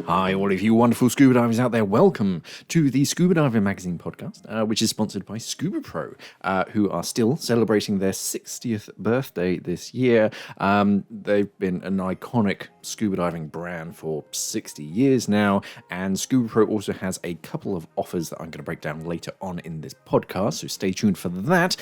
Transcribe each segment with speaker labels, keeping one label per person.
Speaker 1: Hi, all of you wonderful scuba divers out there. Welcome to the Scuba Diving Magazine podcast, which is sponsored by Scuba Pro, who are still celebrating their 60th birthday this year. They've been an iconic scuba diving brand for 60 years now, and Scuba Pro also has a couple of offers that I'm going to break down later on in this podcast, so stay tuned for that.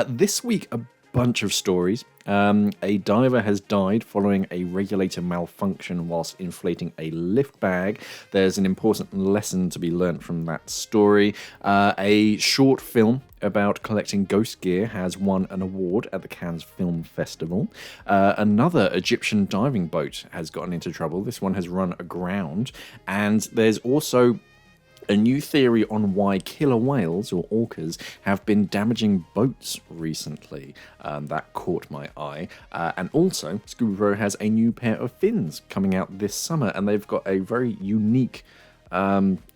Speaker 1: This week, a bunch of stories. A diver has died following a regulator malfunction whilst inflating a lift bag. There's an important lesson to be learnt from that story. A short film about collecting ghost gear has won an award at the Cannes Film Festival. Another Egyptian diving boat has gotten into trouble. This one has run aground. And there's also a new theory on why killer whales, or orcas, have been damaging boats recently. That caught my eye. And also, Scuba Pro has a new pair of fins coming out this summer, and they've got a very unique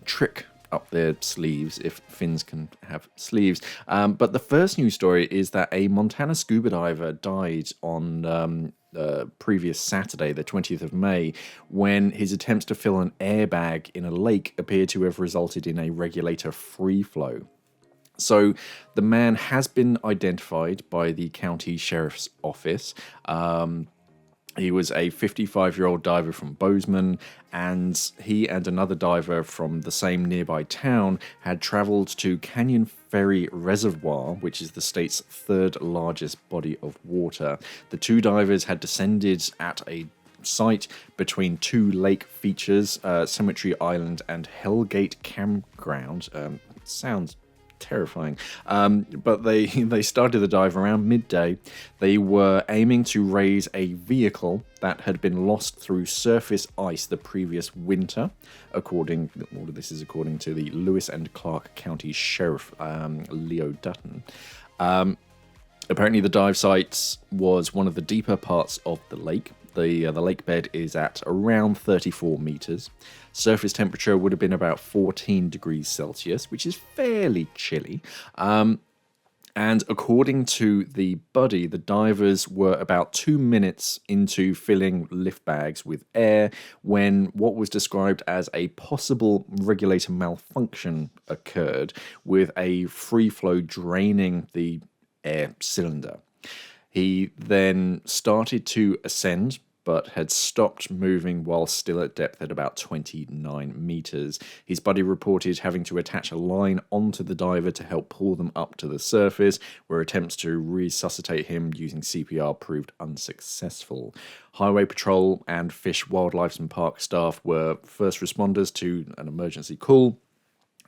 Speaker 1: trick up their sleeves, if fins can have sleeves. But the first news story is that a Montana scuba diver died on previous Saturday, the 20th of May, when his attempts to fill an airbag in a lake appear to have resulted in a regulator free flow. So the man has been identified by the county sheriff's office. He was a 55-year-old diver from Bozeman, and he and another diver from the same nearby town had travelled to Canyon Ferry Reservoir, which is the state's third largest body of water. The two divers had descended at a site between two lake features, Cemetery Island and Hellgate Campground. Sounds terrifying. But they started the dive around midday. They were aiming to raise a vehicle that had been lost through surface ice the previous winter. All of this is according to the Lewis and Clark County Sheriff, Leo Dutton. Apparently the dive site was one of the deeper parts of the lake. The lake bed is at around 34 meters. Surface temperature would have been about 14 degrees Celsius, which is fairly chilly. And according to the buddy, the divers were about 2 minutes into filling lift bags with air when what was described as a possible regulator malfunction occurred, with a free flow draining the air cylinder. He then started to ascend, but had stopped moving while still at depth at about 29 meters. His buddy reported having to attach a line onto the diver to help pull them up to the surface, where attempts to resuscitate him using CPR proved unsuccessful. Highway Patrol and Fish, Wildlife and Park staff were first responders to an emergency call,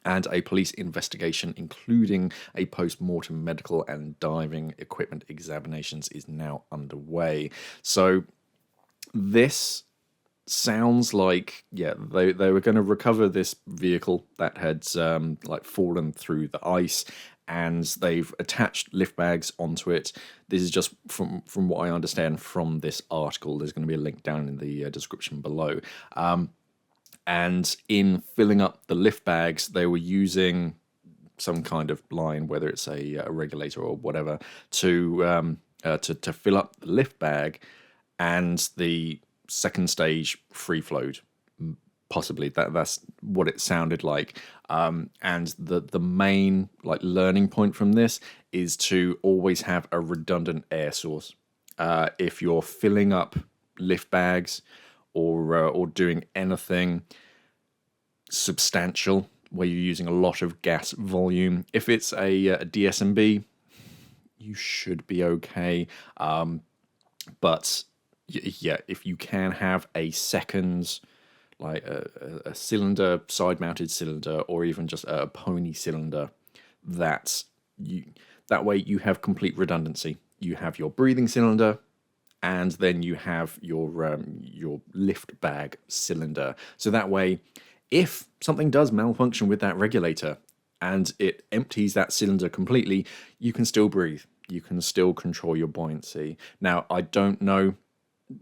Speaker 1: and a police investigation, including a post-mortem medical and diving equipment examinations, is now underway. So this sounds like, they were going to recover this vehicle that had fallen through the ice, and they've attached lift bags onto it. This is just from what I understand from this article. There's going to be a link down in the description below. And in filling up the lift bags, they were using some kind of line, whether it's a regulator or whatever, to fill up the lift bag, and the second stage free flowed. Possibly that's what it sounded like. And the main learning point from this is to always have a redundant air source. If you're filling up lift bags, or doing anything substantial where you're using a lot of gas volume. If it's a DSMB, you should be okay. But if you can have a second, a cylinder, side-mounted cylinder, or even just a pony cylinder, that way you have complete redundancy. You have your breathing cylinder, and then you have your lift bag cylinder. So that way, if something does malfunction with that regulator and it empties that cylinder completely, you can still breathe. You can still control your buoyancy. Now, I don't know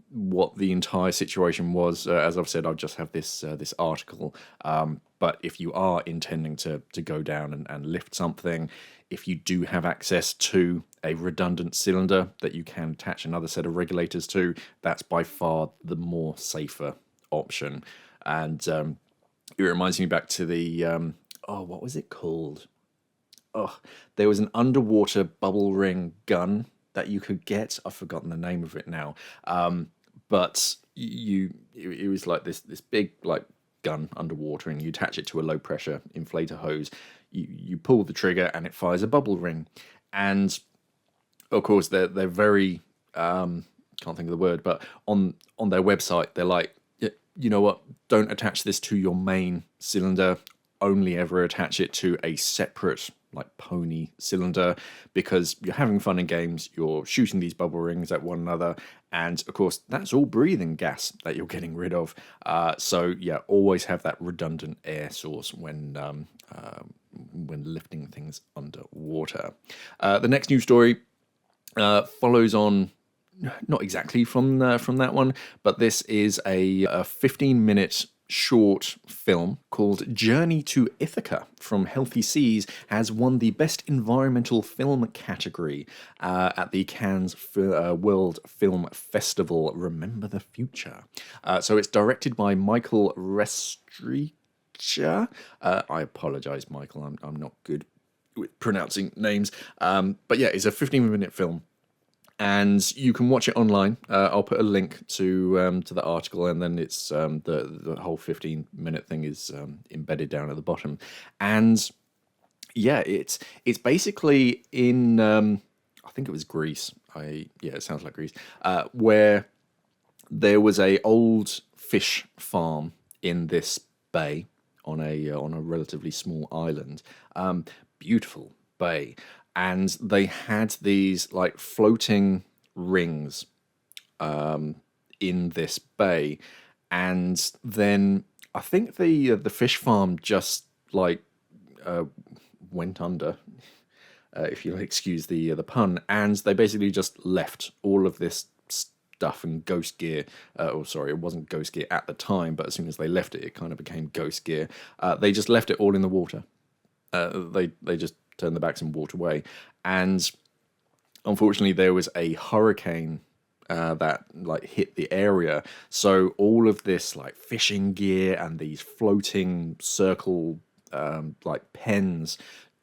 Speaker 1: what the entire situation was. As I've said, I'll just have this article. But if you are intending to go down and lift something, if you do have access to a redundant cylinder that you can attach another set of regulators to, that's by far the more safer option. And it reminds me back to the what was it called? Oh, there was an underwater bubble ring gun that you could get. I've forgotten the name of it now. But it was like this big like gun underwater, and you attach it to a low pressure inflator hose. You pull the trigger, and it fires a bubble ring. And of course, they're very can't think of the word, but on their website, they're like, you know what? Don't attach this to your main cylinder. Only ever attach it to a separate like pony cylinder, because you're having fun in games, you're shooting these bubble rings at one another, and of course that's all breathing gas that you're getting rid of. So yeah, always have that redundant air source when lifting things underwater. The next news story follows on, not exactly from that one, but this is a 15-minute short film called Journey to Ithaca from Healthy Seas, has won the Best Environmental Film category at the Cannes World Film Festival. Remember the Future. So it's directed by Michael Restricha. I apologize, Michael. I'm not good with pronouncing names. But yeah, it's a 15-minute film, and you can watch it online. I'll put a link to the article, and then it's the whole 15-minute thing is embedded down at the bottom. And yeah, it's basically in I think it was Greece. It sounds like Greece, where there was a old fish farm in this bay on a relatively small island. Beautiful bay. And they had these like floating rings in this bay, and then I think the fish farm just like went under, if you'll excuse the pun, and they basically just left all of this stuff and ghost gear. It wasn't ghost gear at the time, but as soon as they left it, it kind of became ghost gear. They just left it all in the water. They just turned the backs and walked away. And unfortunately, there was a hurricane that like hit the area, so all of this like fishing gear and these floating circle like pens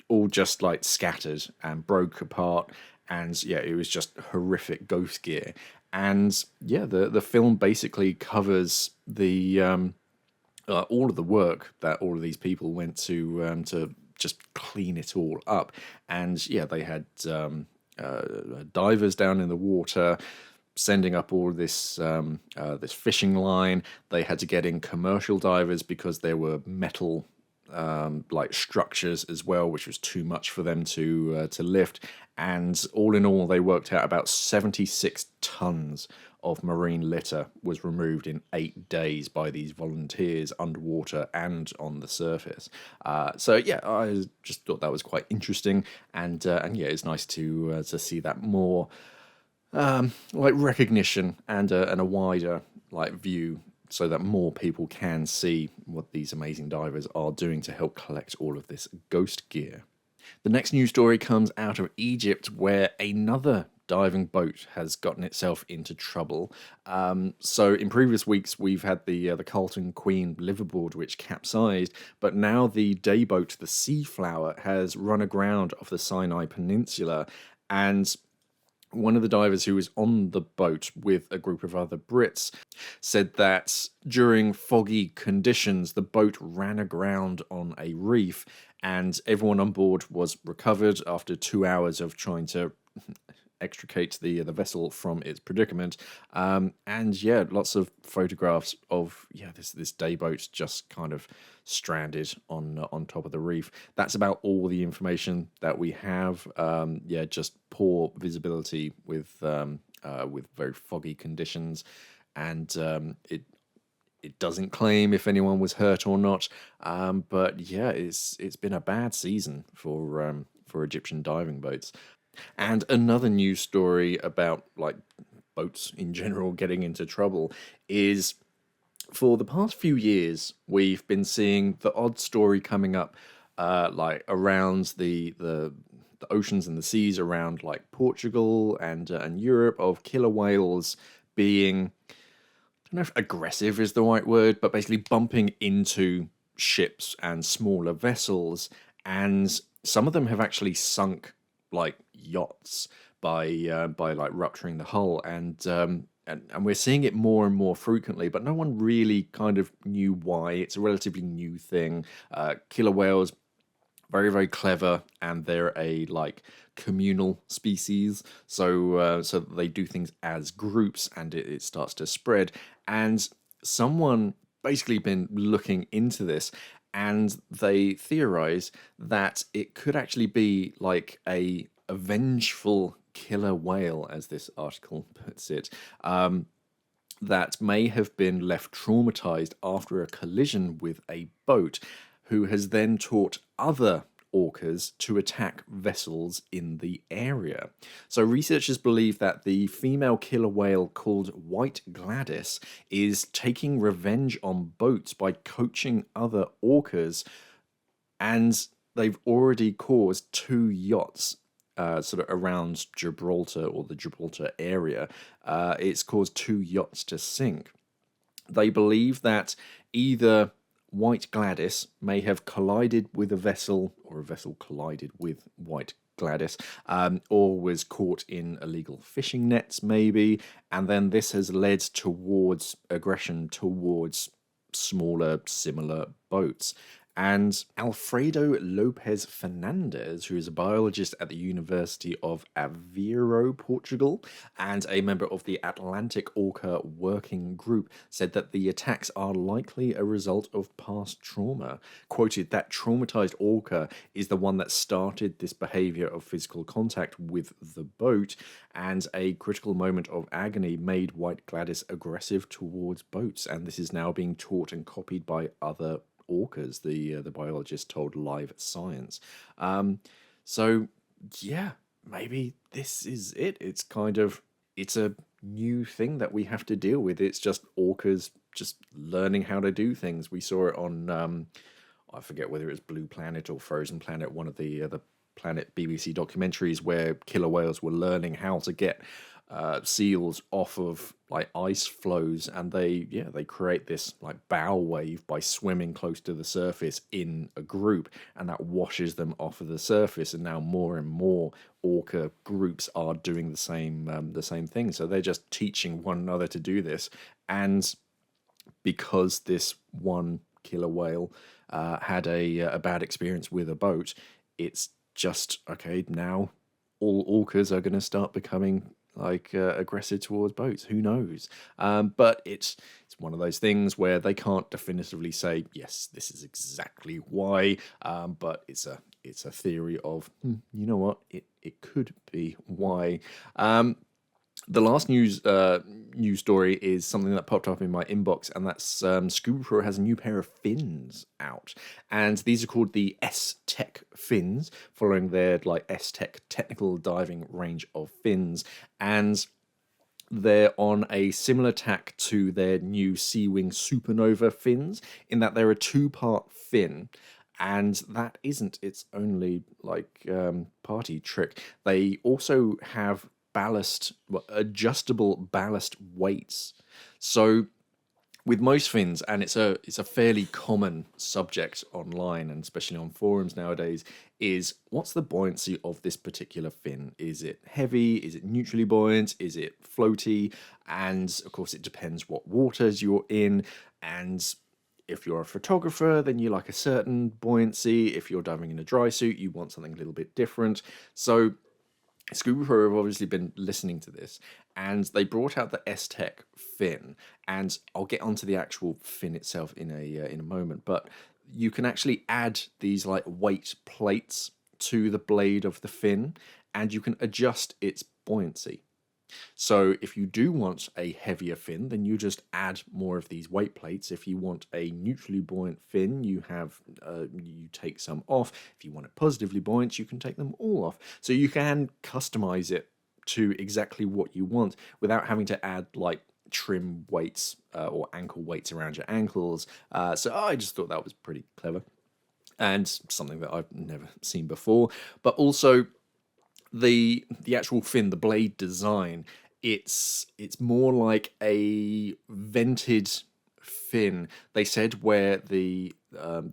Speaker 1: all just like scattered and broke apart. And yeah, it was just horrific ghost gear. And yeah, the film basically covers the all of the work that all of these people went to just clean it all up. And yeah, they had divers down in the water sending up all this this fishing line. They had to get in commercial divers because there were metal like structures as well, which was too much for them to lift. And all in all, they worked out about 76 tons of marine litter was removed in 8 days by these volunteers underwater and on the surface. So yeah, I just thought that was quite interesting, and yeah, it's nice to see that more like recognition and a wider like view, so that more people can see what these amazing divers are doing to help collect all of this ghost gear. The next news story comes out of Egypt, where another diving boat has gotten itself into trouble. So in previous weeks, we've had the Carlton Queen liveaboard, which capsized, but now the day boat, the Seaflower, has run aground off the Sinai Peninsula. And one of the divers who was on the boat with a group of other Brits said that during foggy conditions, the boat ran aground on a reef, and everyone on board was recovered after 2 hours of trying to extricate the vessel from its predicament. And yeah, lots of photographs of this day boat just kind of stranded on top of the reef. That's about all the information that we have. Just poor visibility with very foggy conditions, and it doesn't claim if anyone was hurt or not. But yeah, it's been a bad season for Egyptian diving boats. And another news story about like boats in general getting into trouble, is for the past few years, we've been seeing the odd story coming up, like around the oceans and the seas around like Portugal and Europe, of killer whales being, I don't know if aggressive is the right word, but basically bumping into ships and smaller vessels, and some of them have actually sunk like yachts by like rupturing the hull, and we're seeing it more and more frequently, but no one really kind of knew why. It's a relatively new thing. Killer whales, very, very clever, and they're a like communal species, so they do things as groups, and it starts to spread. And someone basically been looking into this, and they theorize that it could actually be like a vengeful killer whale, as this article puts it, that may have been left traumatized after a collision with a boat, who has then taught other orcas to attack vessels in the area. So researchers believe that the female killer whale called White Gladys is taking revenge on boats by coaching other orcas, and they've already caused 2 yachts sort of around Gibraltar, or the Gibraltar area. It's caused 2 yachts to sink. They believe that either White Gladys may have collided with a vessel, or a vessel collided with White Gladys, or was caught in illegal fishing nets, maybe, and then this has led towards aggression towards smaller, similar boats. And Alfredo Lopez Fernandez, who is a biologist at the University of Aveiro, Portugal, and a member of the Atlantic Orca Working Group, said that the attacks are likely a result of past trauma. Quoted, that traumatized orca is the one that started this behavior of physical contact with the boat, and a critical moment of agony made White Gladys aggressive towards boats, and this is now being taught and copied by other orcas, the biologist told Live Science. So yeah, maybe this is it. It's a new thing that we have to deal with. It's just orcas just learning how to do things. We saw it on I forget whether it was Blue Planet or Frozen Planet, one of the Planet BBC documentaries, where killer whales were learning how to get seals off of like ice flows, and they create this like bow wave by swimming close to the surface in a group, and that washes them off of the surface. And now more and more orca groups are doing the same thing. So they're just teaching one another to do this, and because this one killer whale had a bad experience with a boat, it's just okay now. All orcas are going to start becoming like aggressive towards boats. Who knows? But it's one of those things where they can't definitively say yes, this is exactly why. But it's a theory of you know what, it could be why. The last news story is something that popped up in my inbox, and that's Scuba Pro has a new pair of fins out, and these are called the STech Fins, following their like STech technical diving range of fins, and they're on a similar tack to their new Seawing Supernova fins, in that they're a 2-part fin. And that isn't its only like party trick. They also have adjustable ballast weights. So with most fins, and it's a fairly common subject online, and especially on forums nowadays, is what's the buoyancy of this particular fin? Is it heavy? Is it neutrally buoyant? Is it floaty? And of course it depends what waters you're in, and if you're a photographer, then you like a certain buoyancy. If you're diving in a dry suit, you want something a little bit different. So Scuba Pro have obviously been listening to this, and they brought out the STech Fin, and I'll get onto the actual fin itself in a moment. But you can actually add these like weight plates to the blade of the fin, and you can adjust its buoyancy. So if you do want a heavier fin, then you just add more of these weight plates. If you want a neutrally buoyant fin, you take some off. If you want it positively buoyant, you can take them all off. So you can customize it to exactly what you want without having to add like trim weights or ankle weights around your ankles. So I just thought that was pretty clever and something that I've never seen before. But also the actual fin, the blade design, it's more like a vented fin. They said where the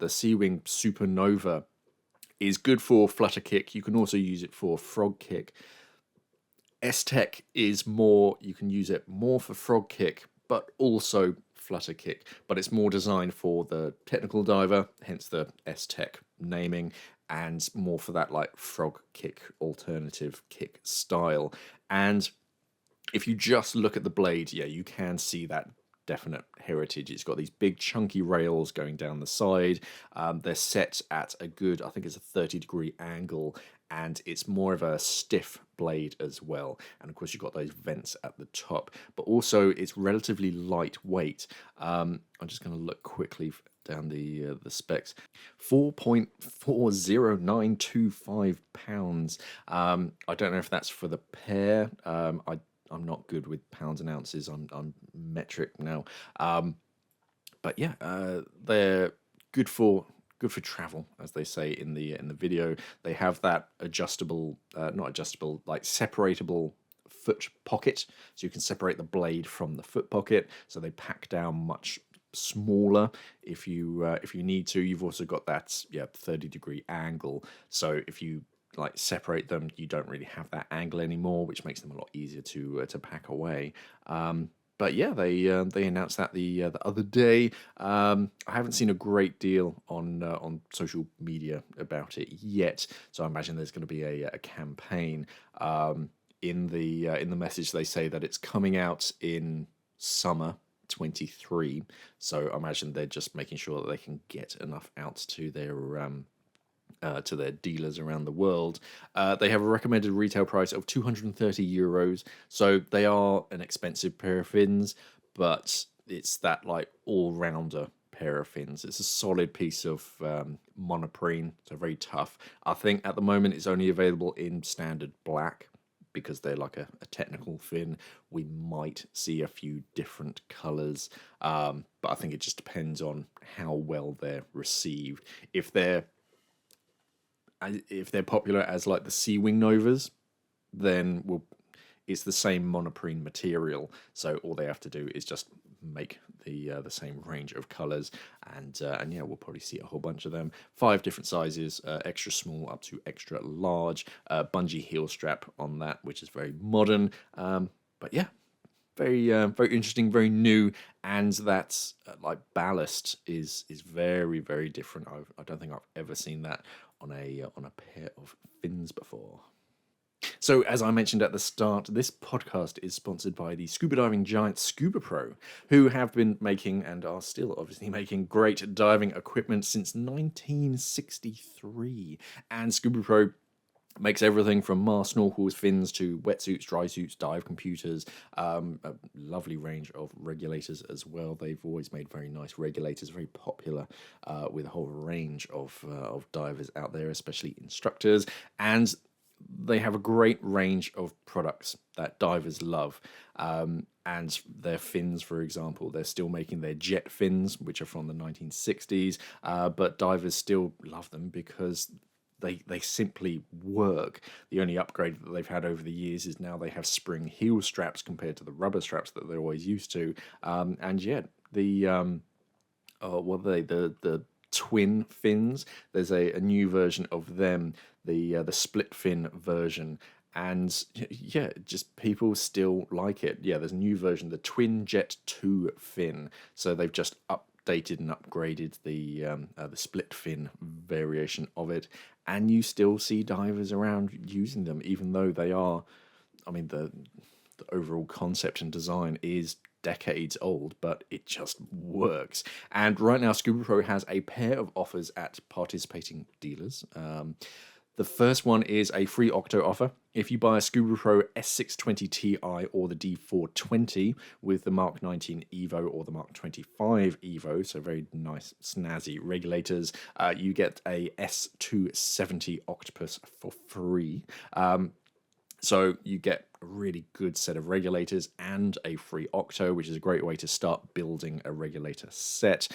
Speaker 1: Sea-Wing Supernova is good for flutter kick. You can also use it for frog kick. STech is more, you can use it more for frog kick, but also flutter kick. But it's more designed for the technical diver, hence the STech naming, and more for that like frog kick, alternative kick style. And if you just look at the blade, yeah, you can see that definite heritage. It's got these big chunky rails going down the side. They're set at a good, I think it's a 30-degree angle, and it's more of a stiff blade as well. And of course you've got those vents at the top, but also it's relatively lightweight. I'm just going to look quickly down the specs. 4.40925 pounds. I don't know if that's for the pair. I'm not good with pounds and ounces. I'm metric now. But yeah, they're good for travel, as they say in the video. They have that adjustable, not adjustable, like separatable foot pocket, so you can separate the blade from the foot pocket. So they pack down much smaller if you need to. You've also got that 30-degree angle, so if you like separate them, you don't really have that angle anymore, which makes them a lot easier to pack away. But yeah, they announced that the other day. I haven't seen a great deal on social media about it yet, so I imagine there's going to be a campaign. In the message, they say that it's coming out in summer 23. So I imagine they're just making sure that they can get enough out to their dealers around the world. They have a recommended retail price of €230, so they are an expensive pair of fins, but it's that like all-rounder pair of fins. It's a solid piece of monoprene, so very tough. I think at the moment it's only available in standard black, because they're like a technical fin. We might see a few different colours, but I think it just depends on how well they're received. If they're popular as like the Sea-Wing Novas, then it's the same monoprene material. So all they have to do is just make the same range of colours, and yeah, we'll probably see a whole bunch of them. 5 different sizes, extra small up to extra large. Bungee heel strap on that, which is very modern. But yeah, very interesting, very new, and that like ballast is very, very different. I don't think I've ever seen that on a pair of fins before. So, as I mentioned at the start, this podcast is sponsored by the scuba diving giant Scuba Pro, who have been making, and are still obviously making, great diving equipment since 1963. And Scuba Pro makes everything from mast, snorkels, fins to wetsuits, dry suits, dive computers, a lovely range of regulators as well. They've always made very nice regulators, very popular with a whole range of divers out there, especially instructors. And they have a great range of products that divers love. And their fins, for example, they're still making their jet fins, which are from the 1960s, but divers still love them because they simply work. The only upgrade that they've had over the years is now they have spring heel straps compared to the rubber straps that they're always used to. And yet the twin fins, there's a new version of them, the split fin version, and yeah, just people still like it. Yeah, there's a new version, the Twin Jet 2 fin, so they've just updated and upgraded the split fin variation of it, and you still see divers around using them, even though they are, I mean, the overall concept and design is decades old, but it just works. And right now, Scuba Pro has a pair of offers at participating dealers. The first one is a free Octo offer. If you buy a Scuba Pro S620 Ti or the D420 with the Mark 19 Evo or the Mark 25 Evo, so very nice snazzy regulators, you get a S270 Octopus for free. So you get a really good set of regulators and a free octo, which is a great way to start building a regulator set.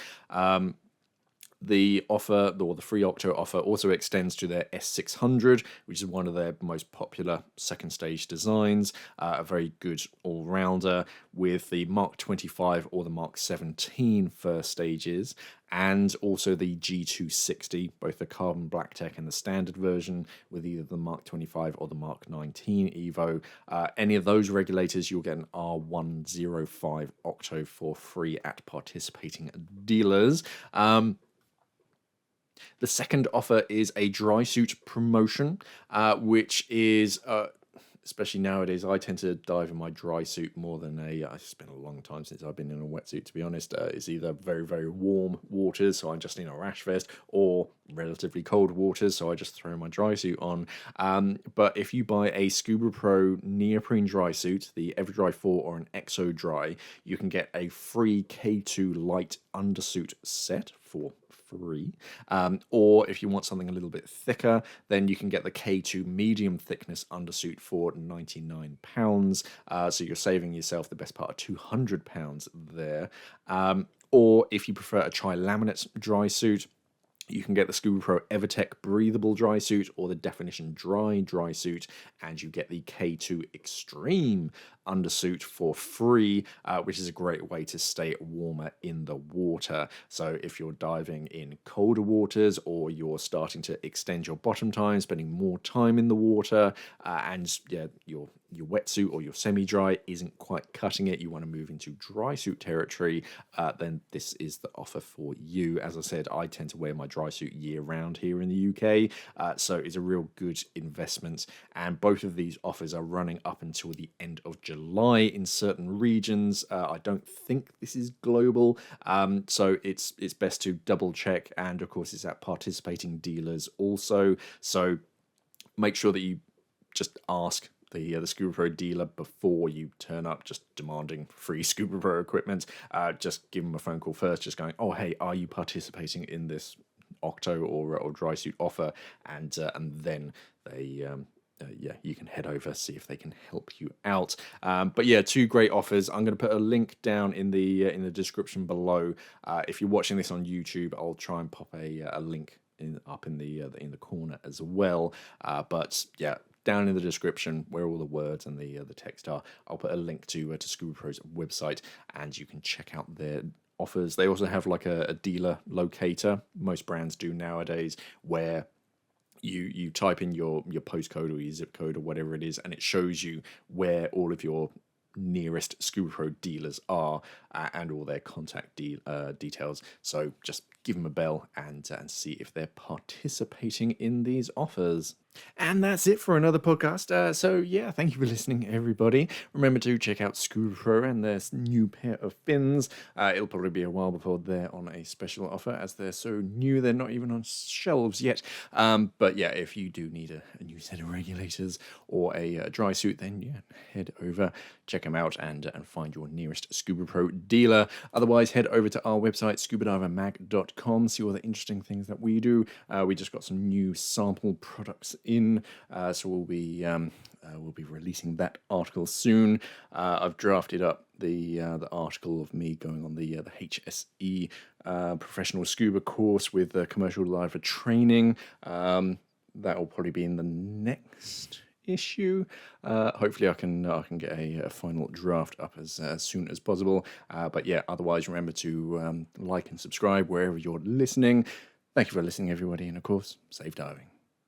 Speaker 1: The offer, or the free Octo offer, also extends to their S600, which is one of their most popular second stage designs. A very good all-rounder with the Mark 25 or the Mark 17 first stages, and also the G260, both the Carbon Black Tech and the standard version, with either the Mark 25 or the Mark 19 Evo. Any of those regulators, you'll get an R105 Octo for free at participating dealers. The second offer is a dry suit promotion, which is, especially nowadays, I tend to dive in my dry suit more than it's been a long time since I've been in a wetsuit, to be honest. It's either very, very warm waters, so I'm just in a rash vest, or relatively cold waters, so I just throw my dry suit on. But if you buy a Scuba Pro neoprene dry suit, the EverDry 4 or an Exo Dry, you can get a free K2 light undersuit set for free. Or if you want something a little bit thicker, then you can get the K2 medium thickness undersuit for £99. So you're saving yourself the best part of £200 there. Or if you prefer a tri-laminate dry suit, you can get the Scuba Pro EverTech breathable dry suit or the Definition dry suit, and you get the K2 Extreme undersuit for free, which is a great way to stay warmer in the water. So if you're diving in colder waters, or you're starting to extend your bottom time, spending more time in the water, and your wetsuit or your semi-dry isn't quite cutting it, you want to move into dry suit territory, then this is the offer for you. As I said, I tend to wear my dry suit year round here in the UK, so it's a real good investment, and both of these offers are running up until the end of July in certain regions. I don't think this is global, so it's best to double check, and of course it's at participating dealers also, so make sure that you just ask the Scuba Pro dealer before you turn up just demanding free Scuba Pro equipment. Just give them a phone call first, just going, oh hey, are you participating in this Octo or dry suit offer? And then they you can head over, see if they can help you out. But yeah, two great offers. I'm going to put a link down in the description below. If you're watching this on YouTube, I'll try and pop a link up in the corner as well. But yeah, down in the description where all the words and the text are, I'll put a link to Scuba Pro's website, and you can check out their offers. They also have like a dealer locator, most brands do nowadays, where you type in your postcode or your zip code or whatever it is, and it shows you where all of your nearest Scuba Pro dealers are, and all their contact details. So just give them a bell and see if they're participating in these offers. And that's it for another podcast. So yeah, thank you for listening, everybody. Remember to check out Scuba Pro and their new pair of fins. It'll probably be a while before they're on a special offer, as they're so new, they're not even on shelves yet. But yeah, if you do need a new set of regulators or a dry suit, then yeah, head over, check them out, and find your nearest Scuba Pro dealer. Otherwise, head over to our website, scubadivermag.com, see all the interesting things that we do. We just got some new sample products in, so we'll be releasing that article soon. I've drafted up the article of me going on the HSE professional scuba course with commercial diver training. That will probably be in the next issue. Hopefully I can get a final draft up as soon as possible. But yeah, otherwise remember to like and subscribe wherever you're listening. Thank you for listening, everybody, and of course, safe diving.